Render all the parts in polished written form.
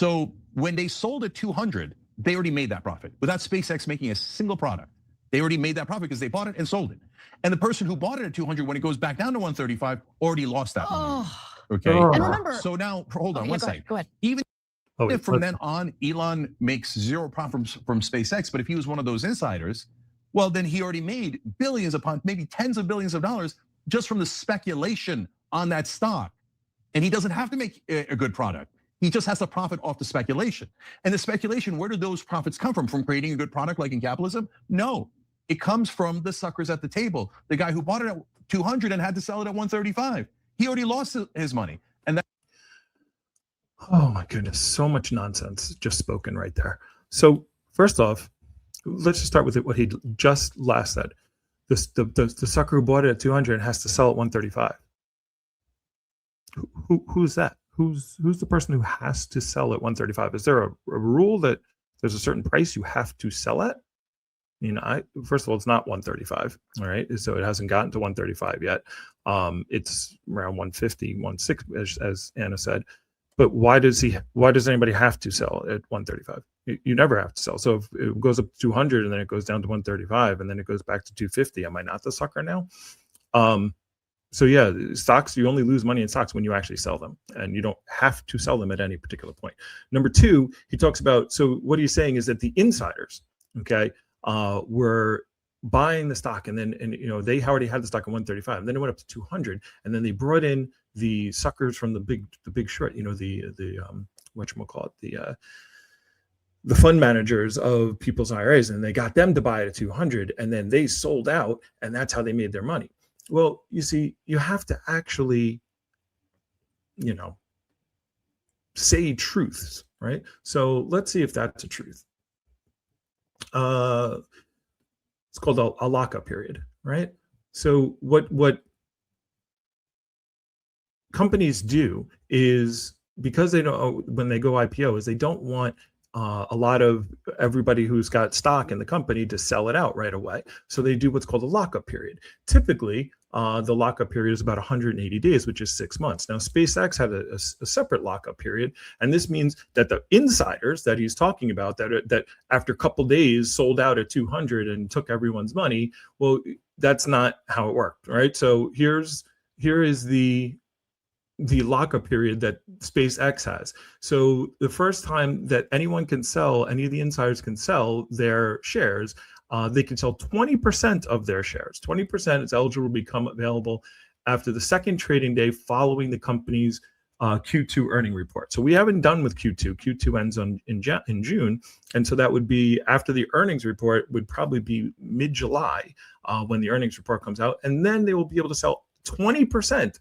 So when they sold at 200, they already made that profit without SpaceX making a single product. They already made that profit because they bought it and sold it. And the person who bought it at 200, when it goes back down to 135, already lost that money. Okay. And remember, so now hold on one second. Go ahead. Even if from then on Elon makes zero profit from SpaceX, but if he was one of those insiders, well, then he already made billions upon maybe tens of billions of dollars just from the speculation on that stock. And he doesn't have to make a good product. He just has to profit off the speculation. And the speculation, where do those profits come from? From creating a good product like in capitalism? No, it comes from the suckers at the table. The guy who bought it at 200 and had to sell it at 135. He already lost his money. And that. Oh my goodness, so much nonsense just spoken right there. So first off, let's just start with what he just last said. The sucker who bought it at 200 and has to sell at 135. Who's that? Who's the person who has to sell at 135? Is there a rule that there's a certain price you have to sell at? I mean, first of all, it's not 135, all right? So it hasn't gotten to 135 yet. It's around 150, 160, as Anna said. But why does anybody have to sell at 135? You never have to sell. So if it goes up to 200 and then it goes down to 135 and then it goes back to 250, am I not the sucker now? So yeah, stocks, you only lose money in stocks when you actually sell them, and you don't have to sell them at any particular point. Number two, he talks about, so what he's saying is that the insiders, okay, were buying the stock, and then they already had the stock at 135, and then it went up to 200, and then they brought in the suckers from the big short, the whatchamacallit, the fund managers of people's IRAs, and they got them to buy it at 200, and then they sold out, and that's how they made their money. Well, you see, you have to actually, say truths, right? So let's see if that's a truth. It's called a lockup period, right? So what companies do is, because they don't, when they go IPO, is they don't want a lot of everybody who's got stock in the company to sell it out right away. So they do what's called a lockup period. Typically, the lockup period is about 180 days, which is 6 months. Now, SpaceX had a separate lockup period, and this means that the insiders that he's talking about, that after a couple days sold out at 200 and took everyone's money, well, that's not how it worked, right? So here is the lockup period that SpaceX has. So the first time that anyone can sell, any of the insiders can sell their shares, they can sell 20% of their shares. 20% is eligible to become available after the second trading day following the company's Q2 earning report. So we haven't done with Q2. Q2 ends in June. And so that would be after the earnings report, would probably be mid-July when the earnings report comes out. And then they will be able to sell 20%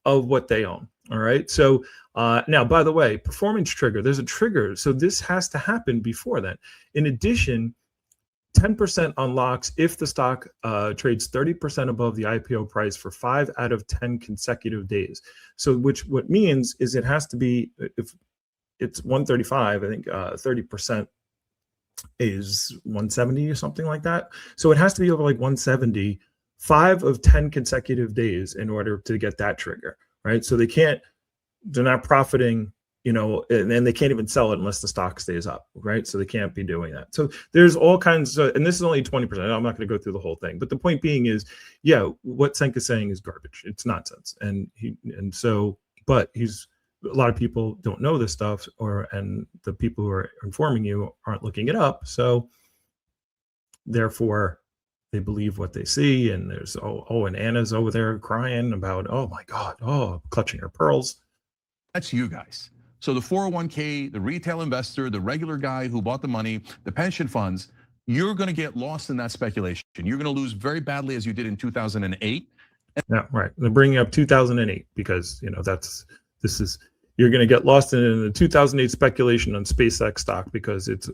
of what they own. All right. So now, by the way, performance trigger, there's a trigger. So this has to happen before then. In addition, 10% unlocks if the stock trades 30% above the IPO price for 5 out of 10 consecutive days. So what means is it has to be, if it's 135, I think 30% is 170 or something like that. So it has to be over like 170, 5 of 10 consecutive days in order to get that trigger, right? So they're not profiting, and they can't even sell it unless the stock stays up, right? So they can't be doing that. So there's all kinds of, and this is only 20%. I'm not going to go through the whole thing, but the point being is, yeah, what Cenk is saying is garbage. It's nonsense. But a lot of people don't know this stuff, and the people who are informing you aren't looking it up. So therefore, they believe what they see, and there's and Anna's over there crying about, oh my God, clutching her pearls. That's you guys. So the 401k, the retail investor, the regular guy who bought the money, the pension funds, you're going to get lost in that speculation. You're going to lose very badly as you did in 2008. Yeah, right. They're bringing up 2008 because you're going to get lost in the 2008 speculation on SpaceX stock because it's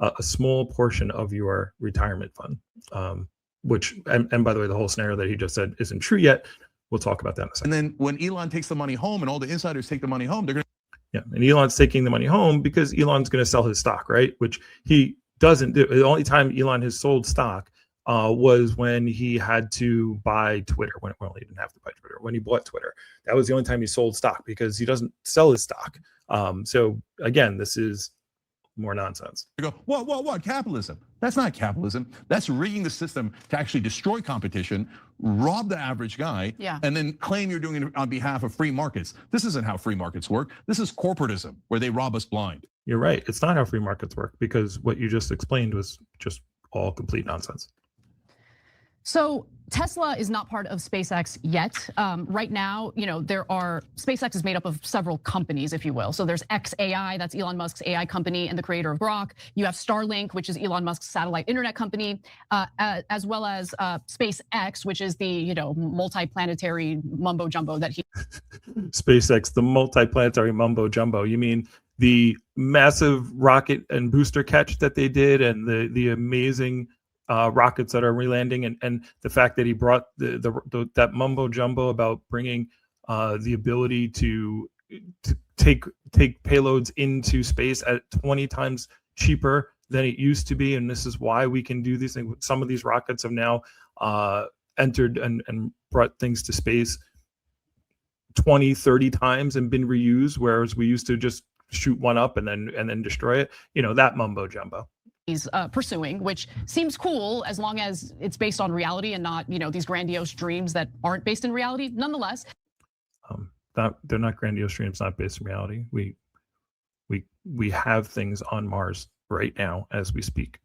a small portion of your retirement fund, which, and by the way, the whole scenario that he just said isn't true yet. We'll talk about that in a second. And then when Elon takes the money home and all the insiders take the money home, they're going to. Yeah, and Elon's taking the money home because Elon's going to sell his stock, right? Which he doesn't do. The only time Elon has sold stock was when he had to buy Twitter. He didn't have to buy Twitter. When he bought Twitter, that was the only time he sold stock because he doesn't sell his stock. So again, this is more nonsense. You go, what? Capitalism? That's not capitalism. That's rigging the system to actually destroy competition, rob the average guy, and then claim you're doing it on behalf of free markets. This isn't how free markets work. This is corporatism, where they rob us blind. You're right. It's not how free markets work, because what you just explained was just all complete nonsense. So Tesla is not part of SpaceX yet. Right now, SpaceX is made up of several companies, if you will. So there's xAI, that's Elon Musk's AI company and the creator of Grok. You have Starlink, which is Elon Musk's satellite internet company, as well as SpaceX, which is the multi-planetary mumbo jumbo that he. SpaceX, the multi-planetary mumbo jumbo. You mean the massive rocket and booster catch that they did, and the amazing rockets that are relanding, and the fact that he brought that mumbo jumbo about bringing the ability to take payloads into space at 20 times cheaper than it used to be, and this is why we can do these things. Some of these rockets have now entered and brought things to space 20, 30 times and been reused, whereas we used to just shoot one up and then destroy it. That mumbo jumbo he's pursuing, which seems cool as long as it's based on reality and not, these grandiose dreams that aren't based in reality. Nonetheless, they're not grandiose dreams, not based in reality. We have things on Mars right now as we speak.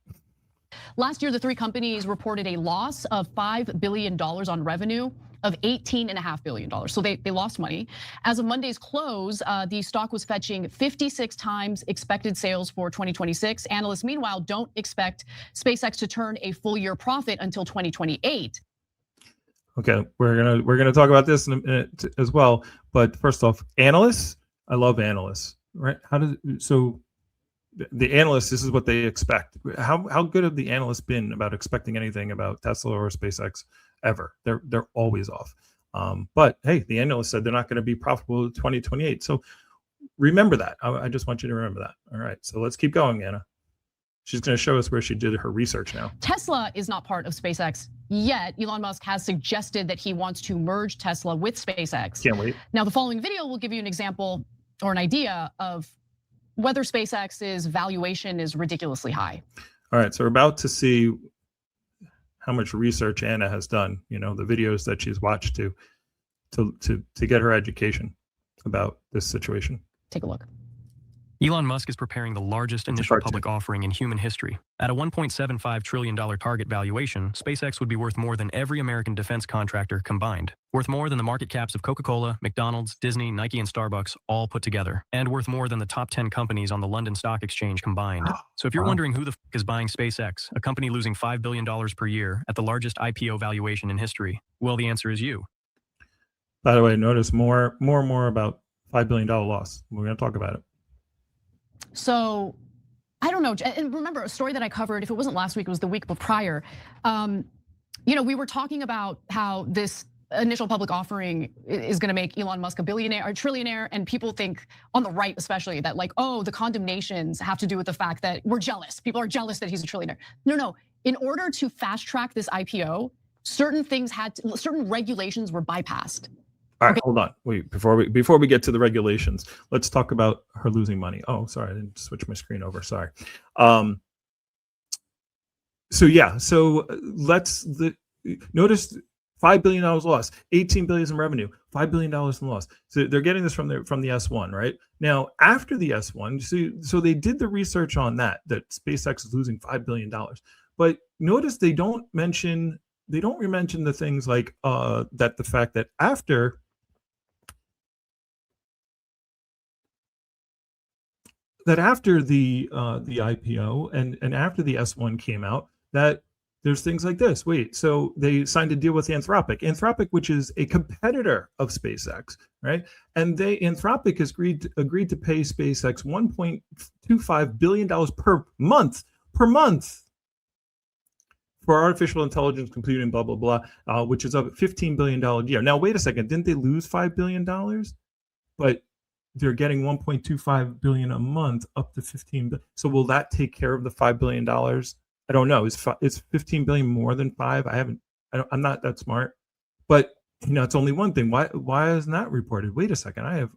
Last year, the three companies reported a loss of $5 billion on revenue of $18.5 billion. So they lost money. As of Monday's close, the stock was fetching 56 times expected sales for 2026. Analysts, meanwhile, don't expect SpaceX to turn a full year profit until 2028. Okay, we're gonna talk about this in a minute as well. But first off, analysts, I love analysts, right? The analysts, this is what they expect. How good have the analysts been about expecting anything about Tesla or SpaceX ever? They're always off. But hey, the analysts said they're not going to be profitable in 2028. So remember that. I just want you to remember that. All right, so let's keep going, Anna. She's going to show us where she did her research now. Tesla is not part of SpaceX yet. Elon Musk has suggested that he wants to merge Tesla with SpaceX. Can't wait. Now, the following video will give you an example or an idea of whether SpaceX's valuation is ridiculously high. All right, so we're about to see how much research Anna has done. The videos that she's watched to get her education about this situation. Take a look. Elon Musk is preparing the largest initial public offering in human history. At a $1.75 trillion target valuation, SpaceX would be worth more than every American defense contractor combined. Worth more than the market caps of Coca-Cola, McDonald's, Disney, Nike, and Starbucks all put together. And worth more than the top 10 companies on the London Stock Exchange combined. So if you're wondering who the f is buying SpaceX, a company losing $5 billion per year at the largest IPO valuation in history, well, the answer is you. By the way, notice more about $5 billion loss. We're going to talk about it. So I don't know, and remember a story that I covered, if it wasn't last week, it was the week prior. We were talking about how this initial public offering is gonna make Elon Musk a billionaire or a trillionaire, and people think, on the right especially, that the condemnations have to do with the fact that we're jealous. People are jealous that he's a trillionaire. No, in order to fast track this IPO, certain regulations were bypassed. All right, hold on. Wait, before we get to the regulations, let's talk about her losing money. Oh, sorry, I didn't switch my screen over. Sorry. Notice $5 billion loss, 18 billion in revenue, $5 billion in loss. So they're getting this from the S1, right? Now, after the S1, so they did the research on that SpaceX is losing $5 billion. But notice they don't mention the things like that the fact that after the IPO and after the S1 came out, that there's things like this. Wait, so they signed a deal with Anthropic, which is a competitor of SpaceX, right? And Anthropic has agreed to pay SpaceX $1.25 billion per month for artificial intelligence computing, blah, blah, blah, which is up $15 billion a year. Now, wait a second, didn't they lose $5 billion? But they're getting $1.25 billion a month up to $15 billion. So will that take care of the $5 billion? I don't know. Is $15 billion more than five? I'm not that smart. But it's only one thing. Why isn't that reported? Wait a second.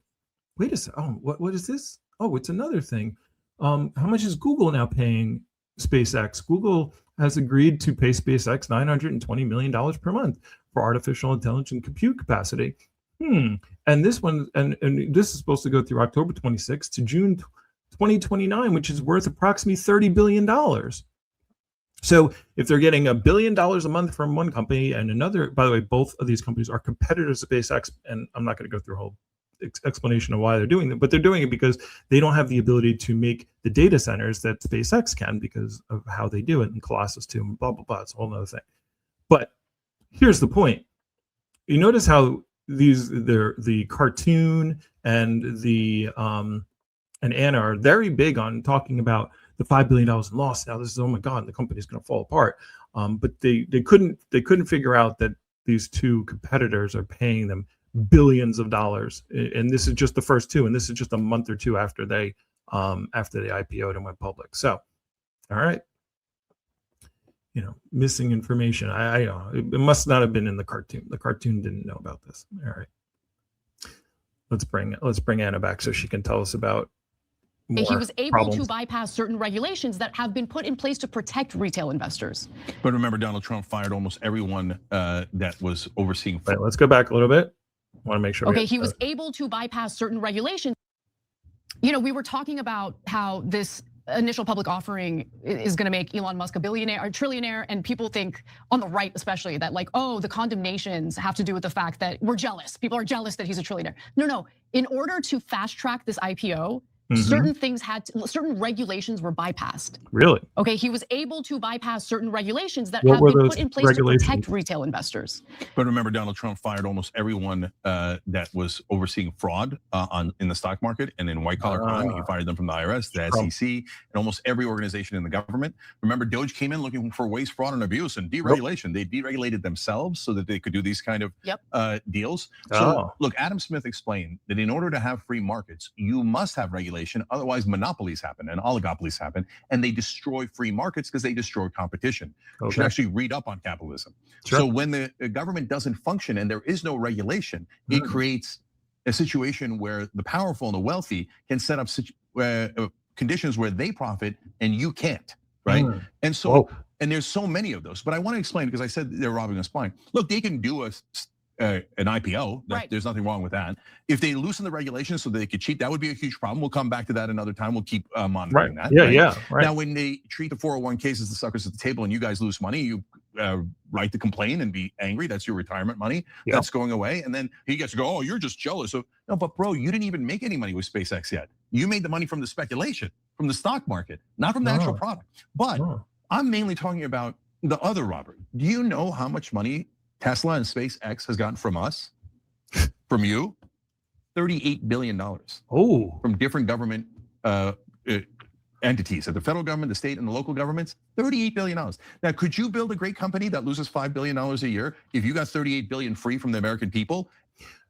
wait a second. Oh, what is this? Oh, it's another thing. How much is Google now paying SpaceX? Google has agreed to pay SpaceX $920 million per month for artificial intelligence compute capacity. And this one, and this is supposed to go through October 26th to June 2029, which is worth approximately $30 billion. So if they're getting $1 billion a month from one company and another, by the way, both of these companies are competitors of SpaceX, and I'm not going to go through a whole explanation of why they're doing it, but they're doing it because they don't have the ability to make the data centers that SpaceX can because of how they do it, and Colossus too, and blah, blah, blah. It's a whole other thing. But here's the point. You notice how the cartoon and the and Anna are very big on talking about the $5 billion in loss. Now this is, oh my God, the company's going to fall apart. But they couldn't figure out that these two competitors are paying them billions of dollars, and this is just the first two, and this is just a month or two after they IPO'd and went public. So, all right, missing information. I it must not have been in the cartoon. The cartoon didn't know about this. All right, let's bring Anna back so she can tell us about. He was able to bypass certain regulations that have been put in place to protect retail investors. But remember, Donald Trump fired almost everyone that was overseeing. Right, let's go back a little bit. I want to make sure. Okay, he was able to bypass certain regulations. We were talking about how this initial public offering is going to make Elon Musk a billionaire or trillionaire, and people think on the right especially that the condemnations have to do with the fact that we're jealous. People are jealous that he's a trillionaire. No. In order to fast track this IPO, certain things certain regulations were bypassed. Really? Okay, he was able to bypass certain regulations that have been put in place to protect retail investors. But remember, Donald Trump fired almost everyone that was overseeing fraud in the stock market and in white collar crime. He fired them from the IRS, the SEC, and almost every organization in the government. Remember, Doge came in looking for waste, fraud, and abuse and deregulation. They deregulated themselves so that they could do these kind of deals. So look, Adam Smith explained that in order to have free markets, you must have regulation. Otherwise, monopolies happen and oligopolies happen, and they destroy free markets because they destroy competition. You should actually read up on capitalism. Sure. So when the government doesn't function and there is no regulation, it creates a situation where the powerful and the wealthy can set up conditions where they profit and you can't, right? And so, and there's so many of those. But I want to explain, because I said they're robbing us blind. Look, they can do an IPO. There's nothing wrong with that. If they loosen the regulations so that they could cheat, that would be a huge problem. We'll come back to that another time. We'll keep monitoring that. Right. Now, when they treat the 401ks as the suckers at the table and you guys lose money, you write to complain and be angry. That's your retirement money. That's going away. And then he gets to go, oh, you're just jealous. So, no, but bro, you didn't even make any money with SpaceX yet. You made the money from the speculation, from the stock market, not from the actual product. But I'm mainly talking about the other robbery. Do you know how much money Tesla and SpaceX has gotten from us, from you? $38 billion. From different government entities, at the federal government, the state, and the local governments. $38 billion. Now, could you build a great company that loses $5 billion a year if you got $38 billion free from the American people?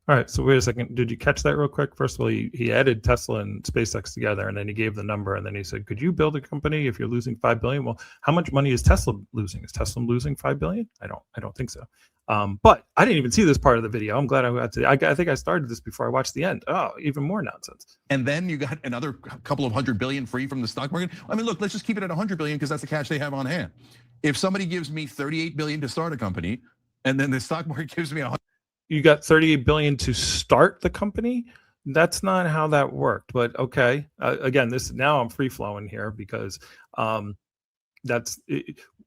All right, so wait a second. Did you catch that real quick? First of all, he added Tesla and SpaceX together, and then he gave the number, and then he said, could you build a company if you're losing $5 billion? Well, how much money is Tesla losing? Is Tesla losing $5 billion? I don't think so. But I didn't even see this part of the video. I'm glad I got to. I think I started this before I watched the end. Oh, even more nonsense. And then you got another couple of $100 billion free from the stock market. I mean, look, let's just keep it at $100 billion because that's the cash they have on hand. If somebody gives me $38 billion to start a company, and then the stock market gives me you got $38 billion to start the company? That's not how that worked. But okay, again, now I'm free flowing here because that's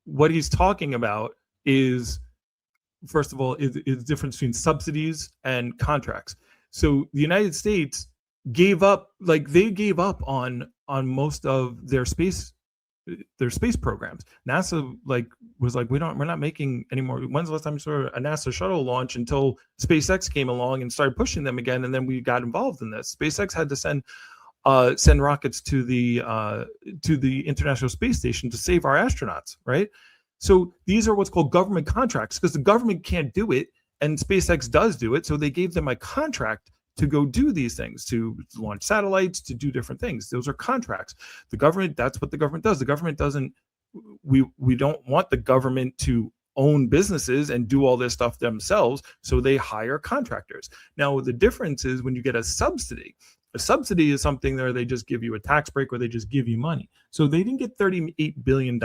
what he's talking about is. First of all, is the difference between subsidies and contracts. So the United States gave up, they gave up on most of their space programs. NASA was like, we're not making any more. When's the last time you saw a NASA shuttle launch? Until SpaceX came along and started pushing them again, and then we got involved in this. SpaceX had to send rockets to the International Space Station to save our astronauts, right? So these are what's called government contracts because the government can't do it and SpaceX does do it. So they gave them a contract to go do these things, to launch satellites, to do different things. Those are contracts. The government, that's what the government does. The government doesn't, we don't want the government to own businesses and do all this stuff themselves. So they hire contractors. Now, the difference is when you get a subsidy, A subsidy is something where they just give you a tax break or they just give you money. So they didn't get $38 billion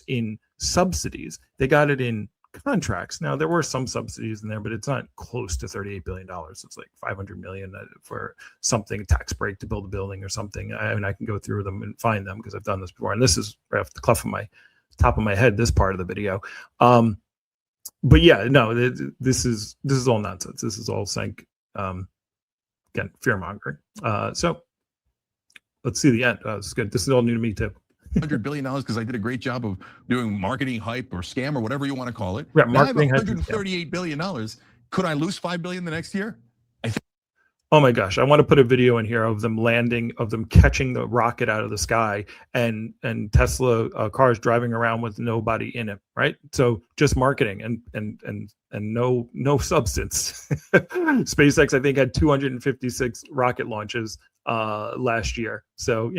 in subsidies. They got it in contracts. Now, there were some subsidies in there, but it's not close to $38 billion. It's like 500 million for something, tax break to build a building or something. I mean, I can go through them and find them because I've done this before. And this is right off the cuff of my top of my head, this part of the video. But yeah, no, this is all nonsense. This is all again, fear mongering. So let's see the end. This is good. This is all new to me too. $100 billion because I did a great job of doing marketing hype or scam or whatever you want to call it. Yeah, now I have marketing $138 billion. Could I lose $5 billion the next year? Oh my gosh, I want to put a video in here of them landing, of them catching the rocket out of the sky, and Tesla cars driving around with nobody in it, right? So just marketing and no substance. SpaceX, I think, had 256 rocket launches last year. So,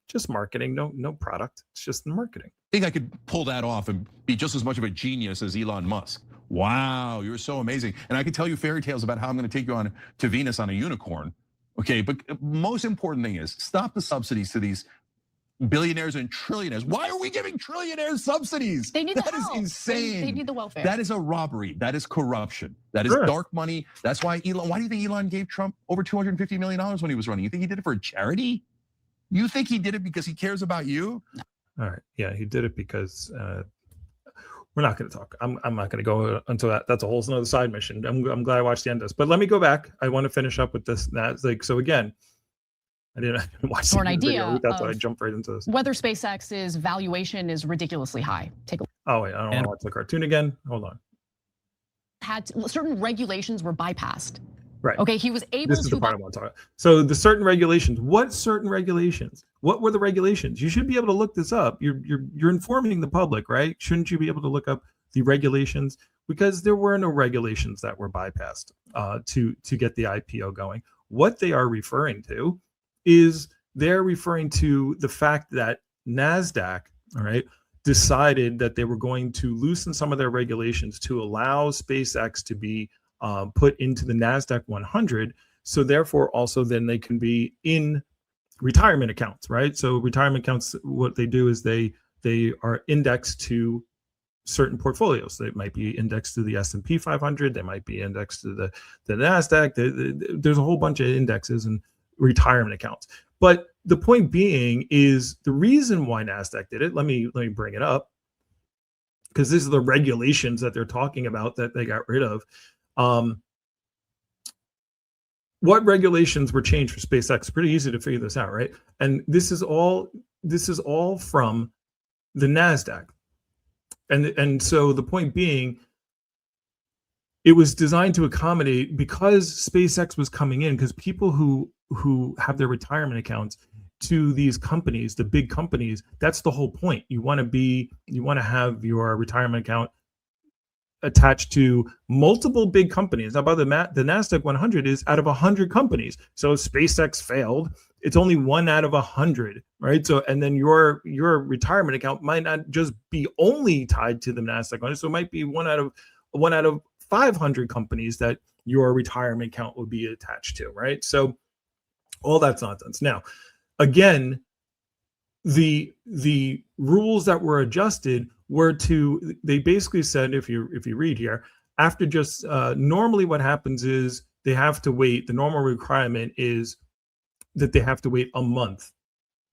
just marketing, no product. It's just marketing. I think I could pull that off and be just as much of a genius as Elon Musk. Wow, you're so amazing. And I could tell you fairy tales about how I'm gonna take you on to Venus on a unicorn. Okay, but most important thing is stop the subsidies to these billionaires and trillionaires. Why are we giving trillionaires subsidies? They need the That is help. insane. They need the welfare. That is a robbery. That is corruption. That is dark money. That's why Elon, why do you think Elon gave Trump over $250 million when he was running? You think he did it for a charity? You think he did it because he cares about you? All right, yeah, he did it because we're not going to talk. I'm not going to go into that. That's a whole another side mission. I'm glad I watched the end of this. But let me go back. I want to finish up with this. That's like, so again, I didn't watch the video. That's why I jumped right into this. Whether SpaceX's valuation is ridiculously high. Take a look. Oh wait, I don't want to watch the cartoon again. Hold on. Certain regulations were bypassed. Right. Okay, he was able to. This is the part I want to talk about. So the certain regulations. What certain regulations? What were the regulations? You should be able to look this up. You're informing the public, right? Shouldn't you be able to look up the regulations? Because there were no regulations that were bypassed to get the IPO going. What they are referring to is they're referring to the fact that NASDAQ, all right, decided that they were going to loosen some of their regulations to allow SpaceX to be put into the NASDAQ 100. So therefore, also then they can be in retirement accounts, right? So retirement accounts, what they do is they are indexed to certain portfolios. They might be indexed to the S&P 500. They might be indexed to the NASDAQ. There's a whole bunch of indexes and retirement accounts. But the point being is the reason why NASDAQ did it, let me bring it up, because this is the regulations that they're talking about that they got rid of. What regulations were changed for SpaceX? Pretty easy to figure this out, right? And this is all from the NASDAQ. And so the point being, it was designed to accommodate, because SpaceX was coming in, because people who have their retirement accounts to these companies, the big companies, that's the whole point. You want to have your retirement account attached to multiple big companies. Now, by the NASDAQ 100 is out of 100 companies. So SpaceX failed. It's only 1 out of 100, right? So, and then your retirement account might not just be only tied to the NASDAQ 100. So it might be one out of 500 companies that your retirement account would be attached to, right? So all that's nonsense. Now, again, the rules that were adjusted were they basically said, if you read here, after just normally what happens is they have to wait. The normal requirement is that they have to wait a month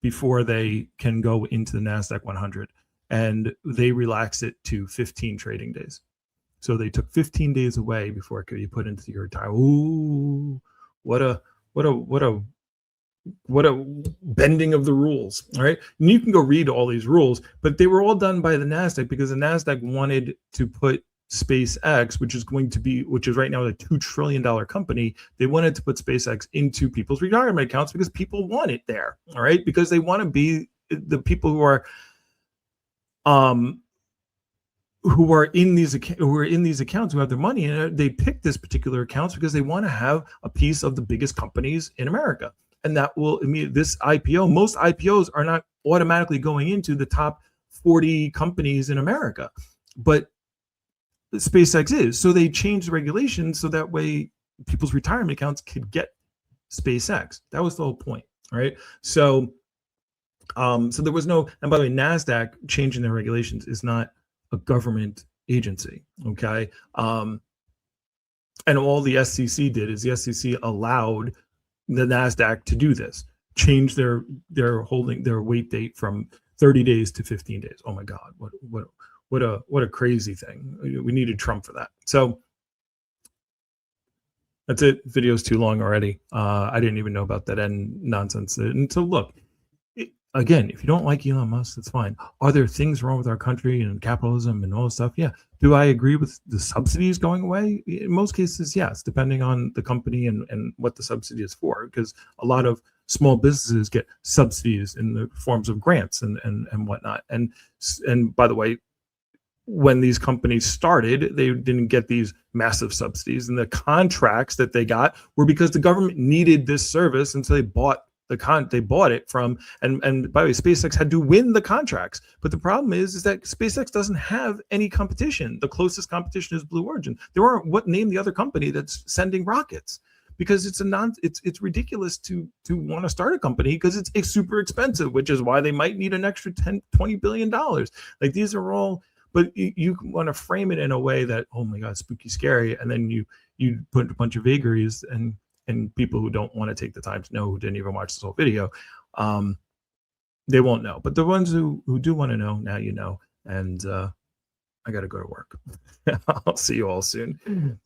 before they can go into the NASDAQ 100, and they relaxed it to 15 trading days. So they took 15 days away before it could be put into your retirement. Ooh, what a bending of the rules, all right? And you can go read all these rules, but they were all done by the NASDAQ because the NASDAQ wanted to put SpaceX, which is right now a $2 trillion company. They wanted to put SpaceX into people's retirement accounts because people want it there, all right? Because they want to be the people who are in these accounts, who have their money in it. They pick this particular accounts because they want to have a piece of the biggest companies in America. And that will mean this IPO, most IPOs are not automatically going into the top 40 companies in America, but SpaceX is. So they changed the regulations so that way people's retirement accounts could get SpaceX. That was the whole point, right? So so there was no, and by the way, NASDAQ changing their regulations is not a government agency, okay? And all the SEC did is the SEC allowed the NASDAQ to do this, change their holding their wait date from 30 days to 15 days. Oh my God, what a crazy thing. We needed Trump for that. So that's it. Video's too long already. I didn't even know about that end nonsense. And so look, again, if you don't like Elon Musk, that's fine. Are there things wrong with our country and capitalism and all this stuff? Yeah. Do I agree with the subsidies going away? In most cases, yes, depending on the company and what the subsidy is for, because a lot of small businesses get subsidies in the forms of grants and whatnot. And by the way, when these companies started, they didn't get these massive subsidies, and the contracts that they got were because the government needed this service, and so they bought it from, and by the way, SpaceX had to win the contracts. But the problem is that SpaceX doesn't have any competition. The closest competition is Blue Origin. There aren't, name the other company that's sending rockets, because it's ridiculous to want to start a company, because it's super expensive, which is why they might need an extra $20 billion. Like, these are all, but you want to frame it in a way that, oh my God, spooky, scary, and then you put a bunch of vagaries and people who don't want to take the time to know, who didn't even watch this whole video, they won't know. But the ones who do want to know, now you know. And I got to go to work. I'll see you all soon.